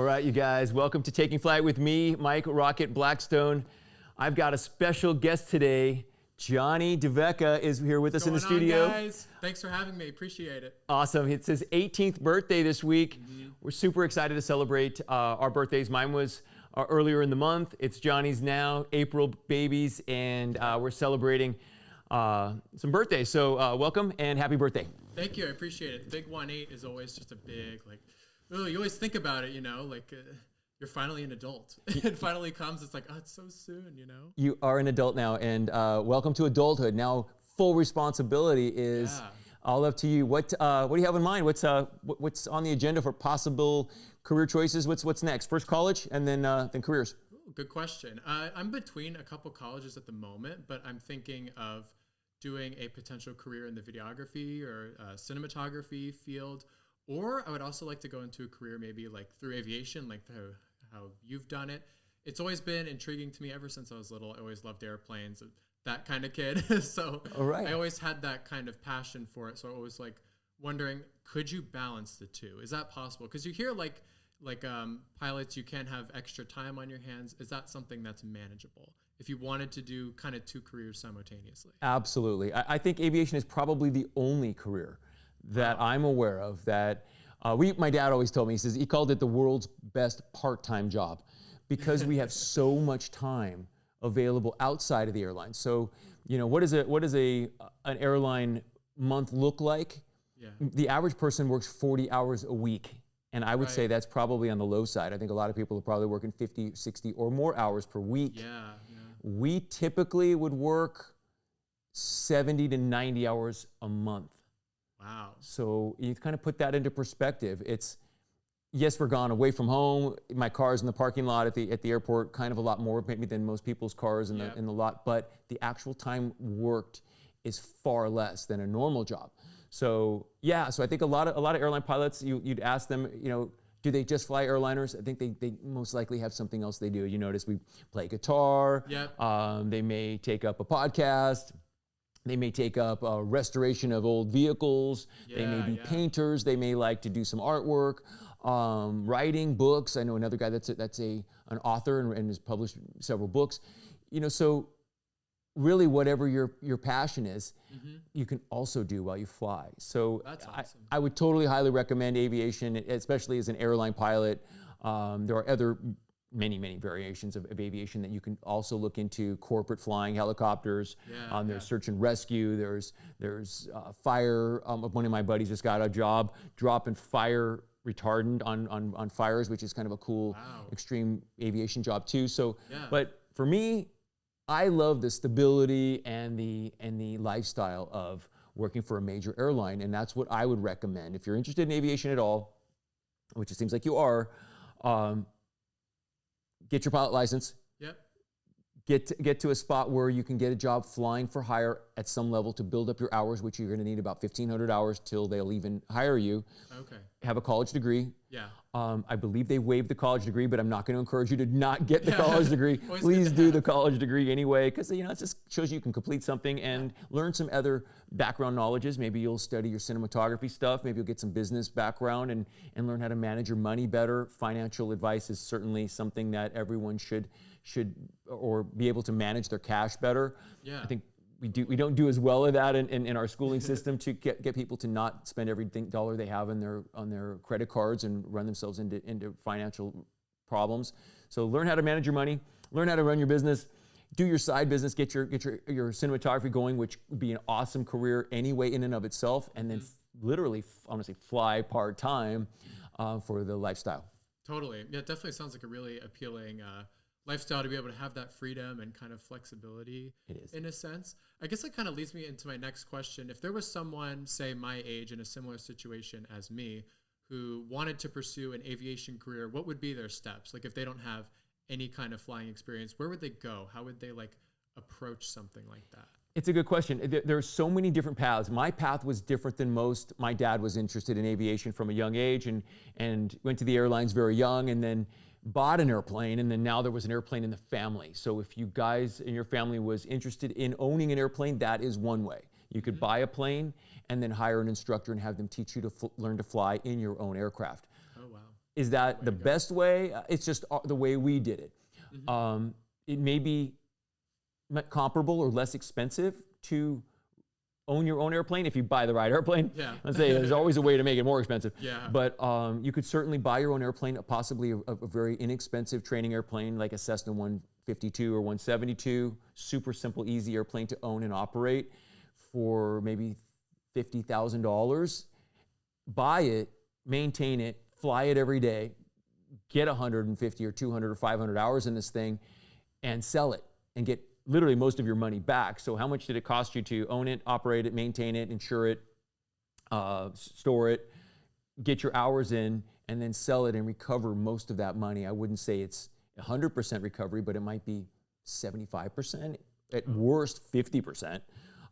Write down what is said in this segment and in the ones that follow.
right, you guys, welcome to Taking Flight with me, Mike Rocket Blackstone. I've got a special guest today. Johnny DeVecca is here with us in the studio. Guys? Thanks for having me. Appreciate it. Awesome. It's his 18th birthday this week. We're super excited to celebrate our birthdays. Mine was earlier in the month. It's Johnny's now, April babies, and we're celebrating some birthdays. So welcome and happy birthday. Thank you. I appreciate it. The big 1-8 is always just a big, you always think about it, you're finally an adult. It finally comes. It's like, oh, it's so soon, You are an adult now, and welcome to adulthood. Now, full responsibility is all up to you. What do you have in mind? What's on the agenda for possible career choices? What's next? First college, and then careers. Ooh, good question. I'm between a couple colleges at the moment, but I'm thinking of doing a potential career in the videography or cinematography field. Or I would also like to go into a career maybe like through aviation, like how you've done it. It's always been intriguing to me ever since I was little. I always loved airplanes, that kind of kid. So I always had that kind of passion for it. So I was like wondering, could you balance the two? Is that possible? Because you hear like pilots, you can have extra time on your hands. Is that something that's manageable if you wanted to do kind of two careers simultaneously? Absolutely. I think aviation is probably the only career that I'm aware of that my dad always told me, he called it the world's best part-time job because we have so much time available outside of the airline. So, what does an airline month look like? Yeah. The average person works 40 hours a week. And I would say that's probably on the low side. I think a lot of people are probably working 50, 60 or more hours per week. Yeah. We typically would work 70 to 90 hours a month. Wow. So you kind of put that into perspective. Yes, we're gone away from home. My car's in the parking lot at the airport, kind of a lot more maybe than most people's cars in the lot, but the actual time worked is far less than a normal job. So so I think a lot of airline pilots, you'd ask them, do they just fly airliners? I think they most likely have something else they do. You notice we play guitar. Yep. They may take up a podcast. They may take up restoration of old vehicles. They may be painters. They may like to do some artwork, writing books. I know another guy that's an author and has published several books. So really whatever your passion is, you can also do while you fly. So that's awesome. I would totally highly recommend aviation, especially as an airline pilot. There are other many variations of aviation that you can also look into. Corporate flying, helicopters. There's search and rescue. There's fire. One of my buddies just got a job dropping fire retardant on fires, which is kind of a cool extreme aviation job too. So, but for me, I love the stability and the lifestyle of working for a major airline, and that's what I would recommend if you're interested in aviation at all, which it seems like you are. Get your pilot license. Yep. Get to a spot where you can get a job flying for hire at some level to build up your hours, which you're going to need about 1,500 hours till they'll even hire you. Okay. Have a college degree. Yeah. I believe they waived the college degree, but I'm not going to encourage you to not get the college degree. Please do the college degree anyway, because it just shows you can complete something and learn some other background knowledges. Maybe you'll study your cinematography stuff. Maybe you'll get some business background and learn how to manage your money better. Financial advice is certainly something that everyone should or be able to manage their cash better. Yeah. I think we don't do as well at that in our schooling system to get people to not spend every dollar they have on their credit cards and run themselves into financial problems. So learn how to manage your money, learn how to run your business, do your side business, get your cinematography going, which would be an awesome career anyway in and of itself, and then literally, honestly, fly part-time for the lifestyle. Totally. Yeah, it definitely sounds like a really appealing lifestyle to be able to have that freedom and kind of flexibility. It is. In a sense. I guess that kind of leads me into my next question. If there was someone, say my age, in a similar situation as me, who wanted to pursue an aviation career, what would be their steps? Like if they don't have any kind of flying experience, where would they go? How would they approach something like that? It's a good question. There are so many different paths. My path was different than most. My dad was interested in aviation from a young age and went to the airlines very young, and then bought an airplane, and then now there was an airplane in the family. So if you guys in your family was interested in owning an airplane, that is one way. You could buy a plane and then hire an instructor and have them teach you to learn to fly in your own aircraft. Oh, wow. Is that the best way? It's just the way we did it. It may be comparable or less expensive to own your own airplane if you buy the right airplane. Yeah. Let's say there's always a way to make it more expensive. Yeah. But you could certainly buy your own airplane, possibly a very inexpensive training airplane like a Cessna 152 or 172, super simple, easy airplane to own and operate for maybe $50,000. Buy it, maintain it, fly it every day, get 150 or 200 or 500 hours in this thing, and sell it and get literally most of your money back. So how much did it cost you to own it, operate it, maintain it, insure it, store it, get your hours in, and then sell it and recover most of that money? I wouldn't say it's 100% recovery, but it might be 75%, at worst 50%.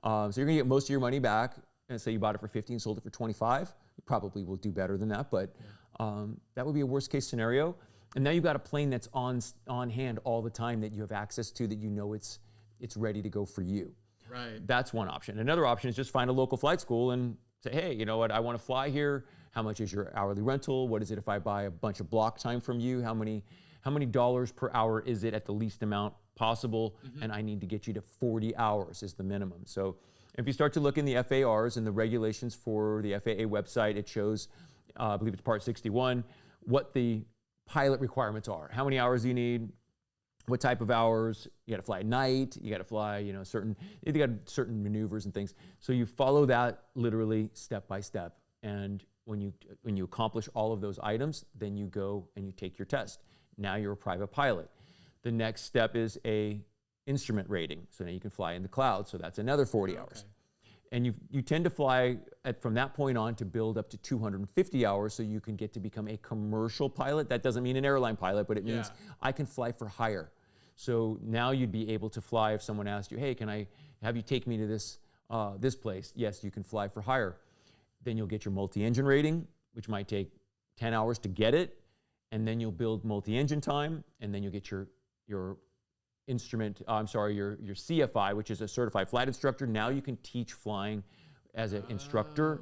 So you're gonna get most of your money back, and say you bought it for 50 and sold it for 25. You probably will do better than that, but that would be a worst case scenario. And now you've got a plane that's on hand all the time that you have access to, that you know it's ready to go for you. Right. That's one option. Another option is just find a local flight school and say, hey, you know what, I want to fly here. How much is your hourly rental? What is it if I buy a bunch of block time from you? How many dollars per hour is it at the least amount possible? And I need to get you to 40 hours is the minimum. So if you start to look in the FARs and the regulations for the FAA website, it shows, I believe it's part 61, what the pilot requirements are. How many hours do you need? What type of hours? You got to fly at night. You got to fly, you got certain maneuvers and things. So you follow that literally step by step. And when you accomplish all of those items, then you go and you take your test. Now you're a private pilot. The next step is a instrument rating. So now you can fly in the cloud. So that's another 40 hours. And you tend to fly from that point on to build up to 250 hours so you can get to become a commercial pilot. That doesn't mean an airline pilot, but it means I can fly for hire. So now you'd be able to fly if someone asked you, hey, can I have you take me to this place? Yes, you can fly for hire. Then you'll get your multi-engine rating, which might take 10 hours to get it. And then you'll build multi-engine time, and then you'll get your CFI, which is a certified flight instructor. Now you can teach flying as an instructor.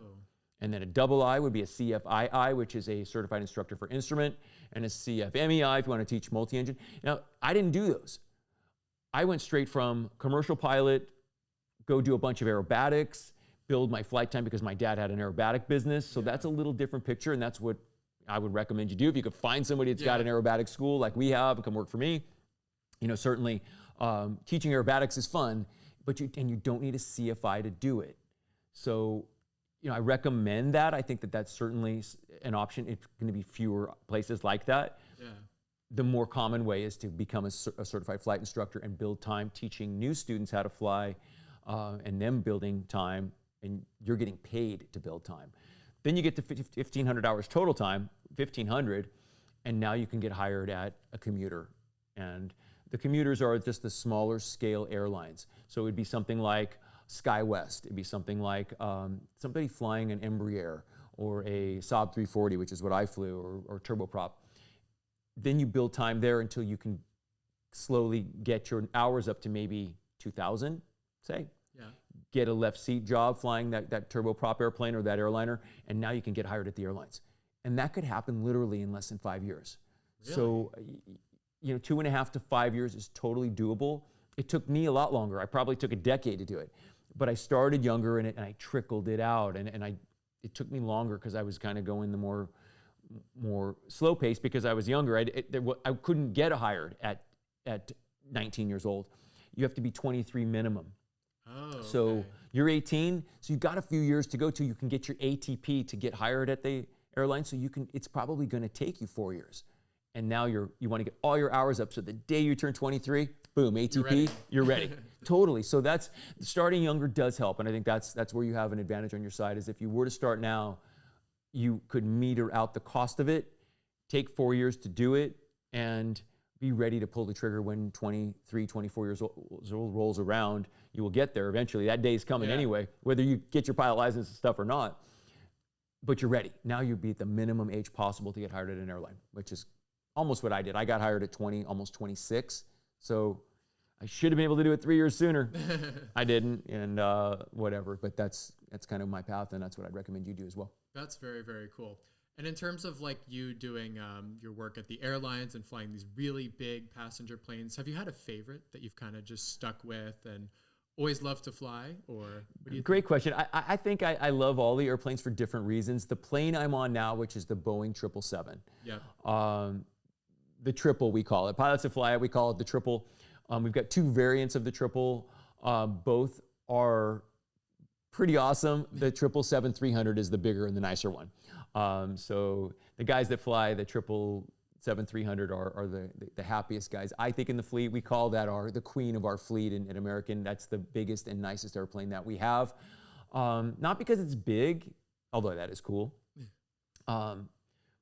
And then a double I would be a CFII, which is a certified instructor for instrument, and a CFMEI if you want to teach multi-engine. Now, I didn't do those. I went straight from commercial pilot, go do a bunch of aerobatics, build my flight time because my dad had an aerobatic business. So that's a little different picture, and that's what I would recommend you do. If you could find somebody that's got an aerobatic school like we have and come work for me, certainly teaching aerobatics is fun, but you don't need a CFI to do it. So, I recommend that. I think that that's certainly an option. It's going to be fewer places like that. Yeah. The more common way is to become a certified flight instructor and build time teaching new students how to fly, and them building time, and you're getting paid to build time. Then you get to 1,500 hours total time, 1,500, and now you can get hired at a commuter. And the commuters are just the smaller scale airlines. So it would be something like SkyWest. It'd be something like somebody flying an Embraer or a Saab 340, which is what I flew, or turboprop. Then you build time there until you can slowly get your hours up to maybe 2,000, say. Yeah. Get a left seat job flying that turboprop airplane or that airliner, and now you can get hired at the airlines. And that could happen literally in less than 5 years. Really? So, 2.5 to 5 years is totally doable. It took me a lot longer. I probably took a decade to do it. But I started younger and I trickled it out. And it took me longer because I was kind of going the more slow pace because I was younger. I couldn't get hired at 19 years old. You have to be 23 minimum. Oh, so okay. You're 18, so you've got a few years to go till you can get your ATP to get hired at the airline. So it's probably going to take you 4 years. And now you want to get all your hours up. So the day you turn 23, boom, ATP, you're ready. Totally. So that's starting younger does help. And I think that's where you have an advantage on your side, is if you were to start now, you could meter out the cost of it, take 4 years to do it, and be ready to pull the trigger when 23, 24 years old rolls around. You will get there eventually. That day's coming anyway, whether you get your pilot license and stuff or not. But you're ready. Now you'd be at the minimum age possible to get hired at an airline, which is almost what I did. I got hired at 20, almost 26. So I should have been able to do it 3 years sooner. I didn't, and whatever. But that's kind of my path, and that's what I'd recommend you do as well. That's very, very cool. And in terms of like you doing your work at the airlines and flying these really big passenger planes, have you had a favorite that you've kind of just stuck with and always loved to fly? Or what do you Great question. I think I love all the airplanes for different reasons. The plane I'm on now, which is the Boeing 777. Yeah. The triple, we call it. Pilots that fly it, we call it the triple. We've got two variants of the triple. Both are pretty awesome. The 777-300 is the bigger and the nicer one. So the guys that fly the 777-300 are the happiest guys. I think in the fleet, we call that the queen of our fleet in American. That's the biggest and nicest airplane that we have. Not because it's big, although that is cool.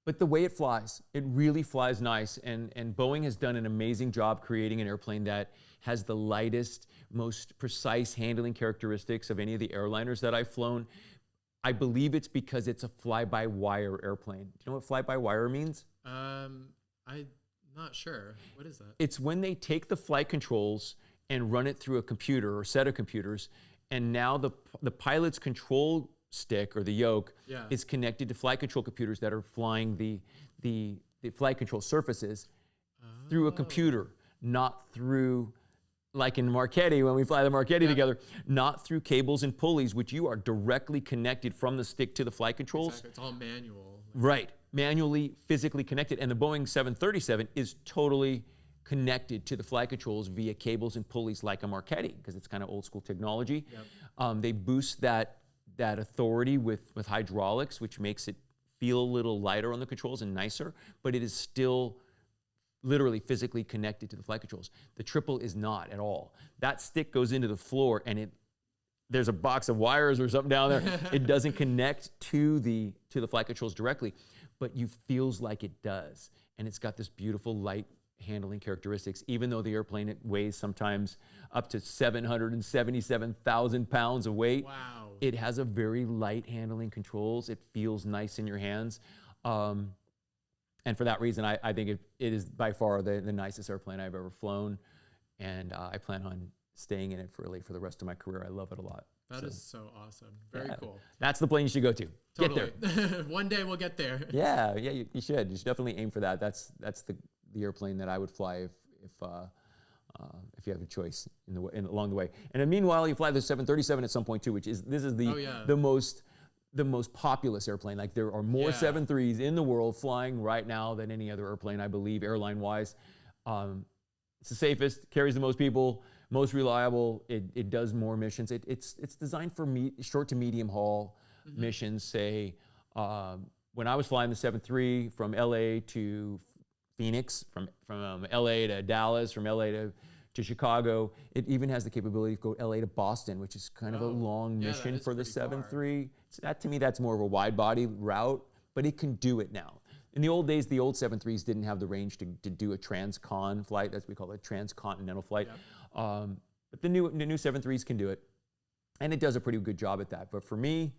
But the way it flies, it really flies nice. And Boeing has done an amazing job creating an airplane that has the lightest, most precise handling characteristics of any of the airliners that I've flown. I believe it's because it's a fly-by-wire airplane. Do you know what fly-by-wire means? I'm not sure. What is that? It's when they take the flight controls and run it through a computer or set of computers, and now the pilot's control stick or the yoke is connected to flight control computers that are flying the flight control surfaces through a computer, not through, like in Marchetti, when we fly the Marchetti together, not through cables and pulleys, which you are directly connected from the stick to the flight controls. Exactly. It's all manual. Right, manually, physically connected. And the Boeing 737 is totally connected to the flight controls via cables and pulleys like a Marchetti, because it's kind of old school technology. Yep. They boost that authority with hydraulics, which makes it feel a little lighter on the controls and nicer, but it is still literally physically connected to the flight controls. The triple is not at all. That stick goes into the floor and there's a box of wires or something down there. It doesn't connect to the flight controls directly, but you feels like it does. And it's got this beautiful light handling characteristics, even though the airplane weighs sometimes up to 777,000 pounds of weight. Wow. It has a very light handling controls. It feels nice in your hands. And for that reason, I think it is by far the nicest airplane I've ever flown. And I plan on staying in it for the rest of my career. I love it a lot. That is so awesome. Very cool. That's the plane you should go to. Totally. Get there. One day we'll get there. Yeah, you should. You should definitely aim for that. That's the airplane that I would fly if you have a choice along the way. And then meanwhile, you fly the 737 at some point too, this is the most populous airplane. Like there are more 737s in the world flying right now than any other airplane, I believe, airline-wise. It's the safest, carries the most people, most reliable. It does more missions. It's designed for short to medium haul missions. Say, when I was flying the 73 from LA to Phoenix, from LA to Dallas, from LA to Chicago. It even has the capability to go LA to Boston, which is kind of a long mission for the 73. That to me, that's more of a wide body route, but it can do it now. In the old days, the old 73s didn't have the range to do a transcon flight. That's what we call a transcontinental flight. Yep. But the new 73s can do it, and it does a pretty good job at that. But for me,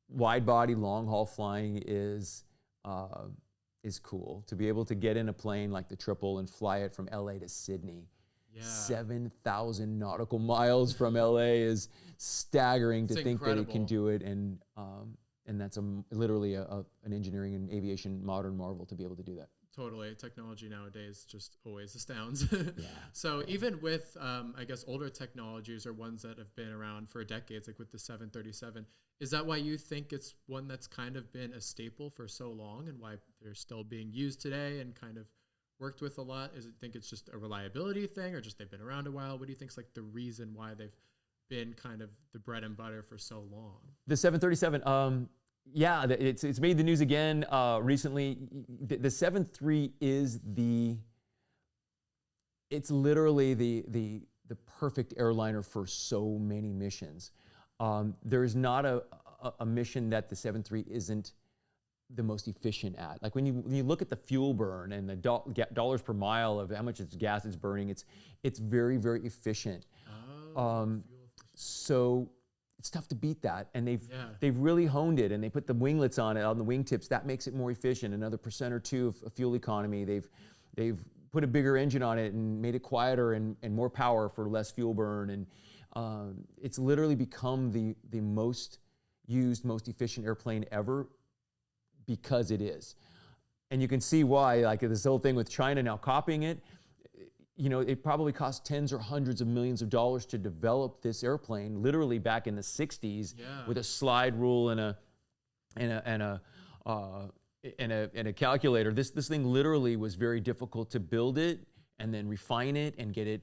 wide body, long haul flying is cool. To be able to get in a plane like the triple and fly it from LA to Sydney. 7,000 nautical miles from LA is staggering to think that it can do it, and that's literally an engineering and aviation modern marvel to be able to do that. Totally. Technology nowadays just always astounds. So even with, I guess, older technologies or ones that have been around for decades, like with the 737, is that why you think it's one that's kind of been a staple for so long and why they're still being used today and kind of worked with a lot? Is it think it's just a reliability thing or just they've been around a while? What do you think is like the reason why they've been kind of the bread and butter for so long? The 737, yeah, it's made the news again recently. The 73 is it's literally the perfect airliner for so many missions. There's not a mission that the 73 isn't the most efficient at. Like when you look at the fuel burn and the dollars per mile of how much gas it's burning, it's very, very efficient. So it's tough to beat that, and they've really honed it, and they put the winglets on it on the wingtips. That makes it more efficient, another % or 2 of fuel economy. They've put a bigger engine on it and made it quieter and more power for less fuel burn, and it's literally become the most used, most efficient airplane ever because it is. And you can see why, like this whole thing with China now copying it, it probably cost tens or hundreds of millions of dollars to develop this airplane, literally back in the 60s, with a slide rule and a calculator. This thing literally was very difficult to build it and then refine it and get it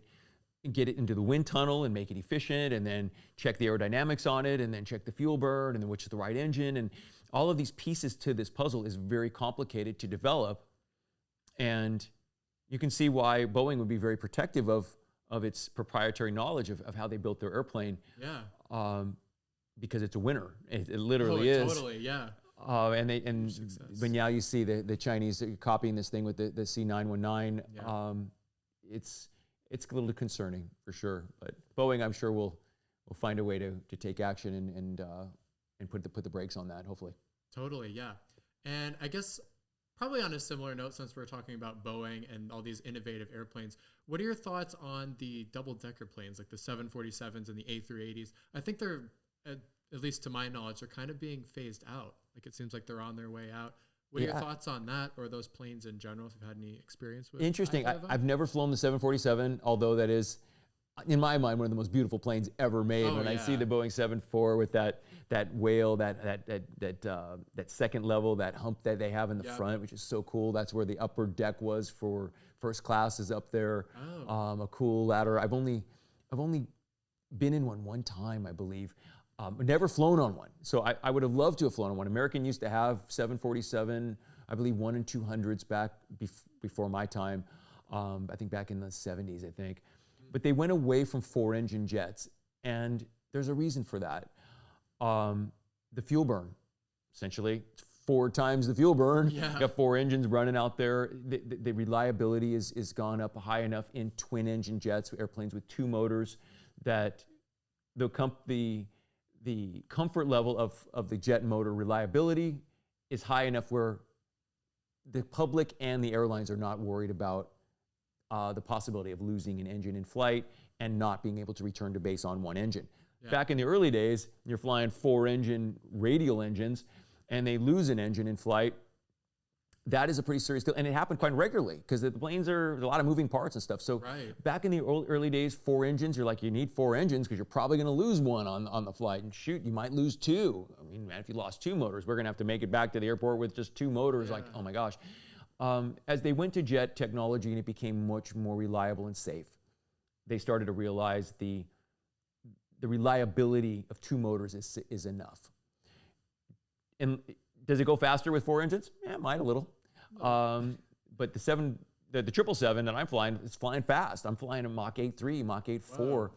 into the wind tunnel and make it efficient, and then check the aerodynamics on it, and then check the fuel burn, and then which is the right engine. And all of these pieces to this puzzle is very complicated to develop. And you can see why Boeing would be very protective of its proprietary knowledge of how they built their airplane. Yeah. Because it's a winner. It literally is. Totally, yeah. But now you see the Chinese copying this thing with the C919. Yeah. It's a little concerning for sure. But Boeing, I'm sure, will find a way to take action and put the brakes on that, hopefully. Totally, yeah. And I guess probably on a similar note, since we're talking about Boeing and all these innovative airplanes, what are your thoughts on the double-decker planes, like the 747s and the A380s? I think they're, at least to my knowledge, they're kind of being phased out. Like it seems like they're on their way out. What are your thoughts on that, or those planes in general, if you've had any experience with? Interesting. I've never flown the 747, although that is, in my mind, one of the most beautiful planes ever made. I see the Boeing 747 with that whale, that second level, that hump that they have in the front, which is so cool. That's where the upper deck was for first class, is up there. A cool ladder. I've only been in one time, I believe. Never flown on one. So I would have loved to have flown on one. American used to have 747, I believe 1 and 200s back before my time. I think back in the 70s, I think. But they went away from 4-engine jets, and there's a reason for that. The fuel burn, essentially, it's 4 times the fuel burn. Yeah. You got 4 engines running out there. The reliability is gone up high enough in twin-engine jets, airplanes with 2 motors, that the comfort level of the jet motor reliability is high enough where the public and the airlines are not worried about the possibility of losing an engine in flight and not being able to return to base on 1 engine. Yeah. Back in the early days, you're flying 4-engine radial engines and they lose an engine in flight. That is a pretty serious deal, and it happened quite regularly because the planes are a lot of moving parts and stuff. So back in the early days, 4 engines, you're like, you need 4 engines because you're probably going to lose one on the flight, and shoot, you might lose 2. I mean, man, if you lost 2 motors, we're going to have to make it back to the airport with just 2 motors. Like, oh my gosh. As they went to jet technology and it became much more reliable and safe, they started to realize the reliability of 2 motors is enough. And does it go faster with 4 engines? Yeah, it might a little. But the 777 that I'm flying, it's flying fast. I'm flying a Mach 8.3, Mach 8.4,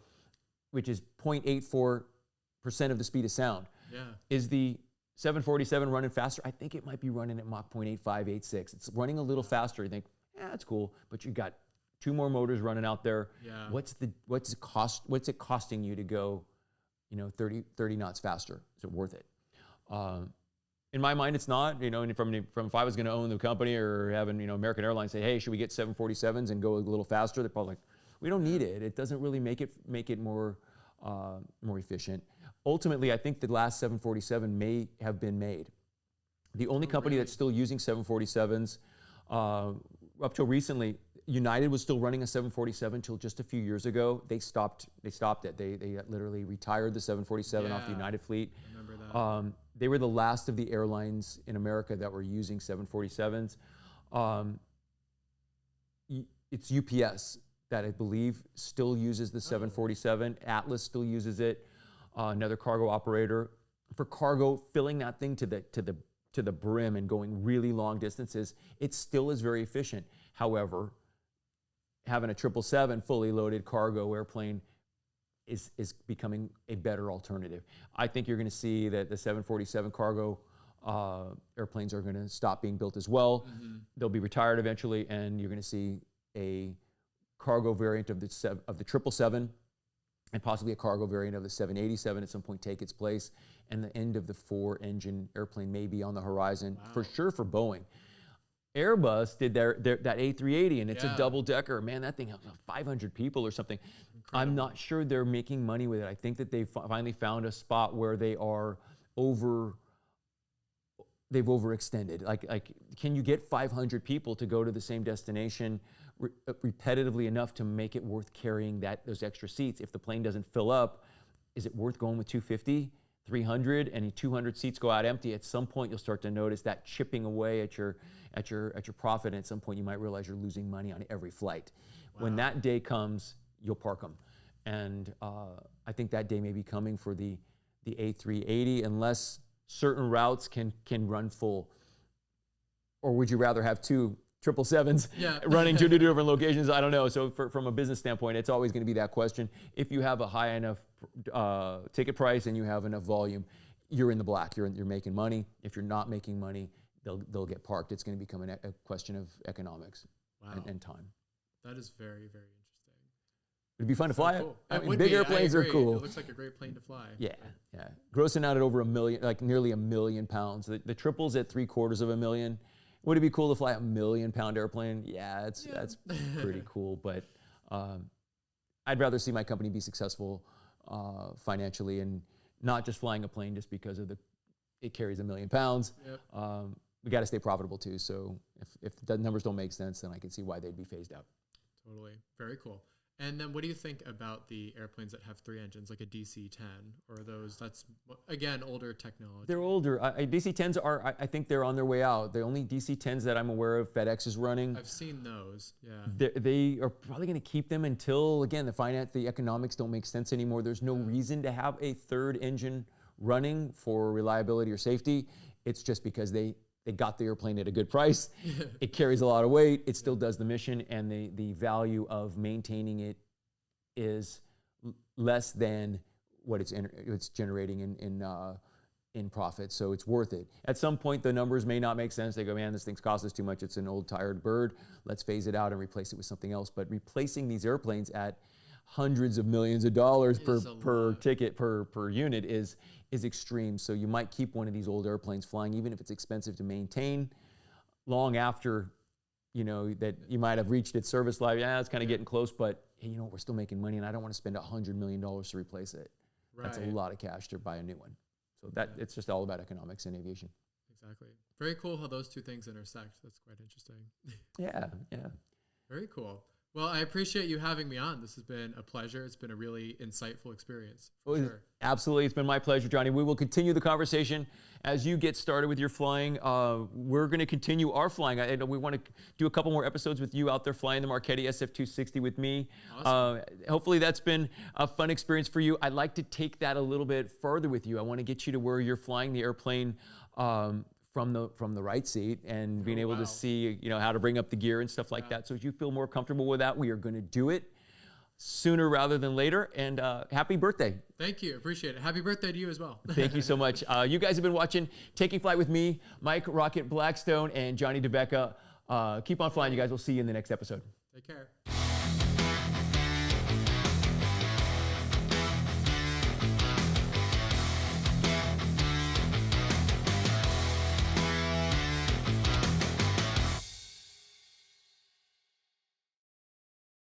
which is 0.84% of the speed of sound. Yeah. Is the 747 running faster? I think it might be running at Mach 0.85, 0.86. It's running a little faster. You think, yeah, that's cool. But you got 2 more motors running out there. Yeah. What's it costing you to go, 30 knots faster? Is it worth it? In my mind, it's not. And from if I was going to own the company or having American Airlines say, hey, should we get 747s and go a little faster? They're probably like, we don't need it. It doesn't really make it more efficient. Ultimately, I think the last 747 may have been made. The only company that's still using 747s, up till recently, United was still running a 747 until just a few years ago. They stopped it. They literally retired the 747 off the United fleet. I remember that. They were the last of the airlines in America that were using 747s. It's UPS that I believe still uses the 747. Atlas still uses it. Another cargo operator. For cargo, filling that thing to the brim and going really long distances, it still is very efficient. However, having a 777 fully loaded cargo airplane is becoming a better alternative. I think you're going to see that the 747 cargo airplanes are going to stop being built as well. Mm-hmm. They'll be retired eventually, and you're going to see a cargo variant of the 777 and possibly a cargo variant of the 787 at some point take its place, and the end of the 4-engine airplane may be on the horizon, for sure, for Boeing. Airbus did that A380, and it's a double-decker. Man, that thing has 500 people or something. Incredible. I'm not sure they're making money with it. I think that they finally found a spot where they're they've overextended. Like, can you get 500 people to go to the same destination repetitively enough to make it worth carrying those extra seats? If the plane doesn't fill up, is it worth going with 250, 300, and 200 seats go out empty? At some point, you'll start to notice that chipping away at your profit. And at some point, you might realize you're losing money on every flight. Wow. When that day comes, you'll park them. And I think that day may be coming for the A380, unless certain routes can run full. Or would you rather have two 777s running to different locations? I don't know. So from a business standpoint, it's always going to be that question. If you have a high enough ticket price and you have enough volume, you're in the black. You're making money. If you're not making money, they'll get parked. It's going to become a question of economics and time. That is very, very interesting. It'd be fun to fly it. Cool. I mean, big airplanes are cool. It looks like a great plane to fly. Yeah. Grossing out at over $1 million, like nearly £1 million. The triples at $750,000. Would it be cool to fly a £1 million airplane? Yeah, that's pretty cool. But I'd rather see my company be successful financially, and not just flying a plane just because it carries £1 million. Yep. We got to stay profitable too. So if the numbers don't make sense, then I can see why they'd be phased out. Totally. Very cool. And then what do you think about the airplanes that have 3 engines, like a DC-10, or those, that's, again, older technology? They're older. DC-10s are, I think they're on their way out. The only DC-10s that I'm aware of FedEx is running. I've seen those, yeah. They are probably going to keep them until, again, the economics don't make sense anymore. There's no reason to have a 3rd engine running for reliability or safety. It's just because they got the airplane at a good price. It carries a lot of weight. It still does the mission, and the value of maintaining it is less than what it's generating in profit. So it's worth it. At some point, the numbers may not make sense. They go, man, this thing's cost us too much. It's an old tired bird. Let's phase it out and replace it with something else. But replacing these airplanes at hundreds of millions of dollars per ticket, per unit is extreme. So you might keep one of these old airplanes flying, even if it's expensive to maintain, long after, that you might have reached its service life. Yeah, it's kind of getting close, but hey, we're still making money, and I don't want to spend $100 million to replace it. Right. That's a lot of cash to buy a new one. So it's just all about economics in aviation. Exactly. Very cool how those two things intersect. That's quite interesting. Yeah. Very cool. Well, I appreciate you having me on. This has been a pleasure. It's been a really insightful experience. For sure. Absolutely. It's been my pleasure, Johnny. We will continue the conversation as you get started with your flying. We're going to continue our flying. I know we want to do a couple more episodes with you out there flying the Marchetti SF260 with me. Awesome. Hopefully that's been a fun experience for you. I'd like to take that a little bit further with you. I want to get you to where you're flying the airplane from the right seat and being able to see, how to bring up the gear and stuff like that. So if you feel more comfortable with that, we are going to do it sooner rather than later. And happy birthday. Thank you. Appreciate it. Happy birthday to you as well. Thank you so much. You guys have been watching Taking Flight with me, Mike Rocket Blackstone, and Johnny DeBecca. Keep on flying, you guys. We'll see you in the next episode. Take care.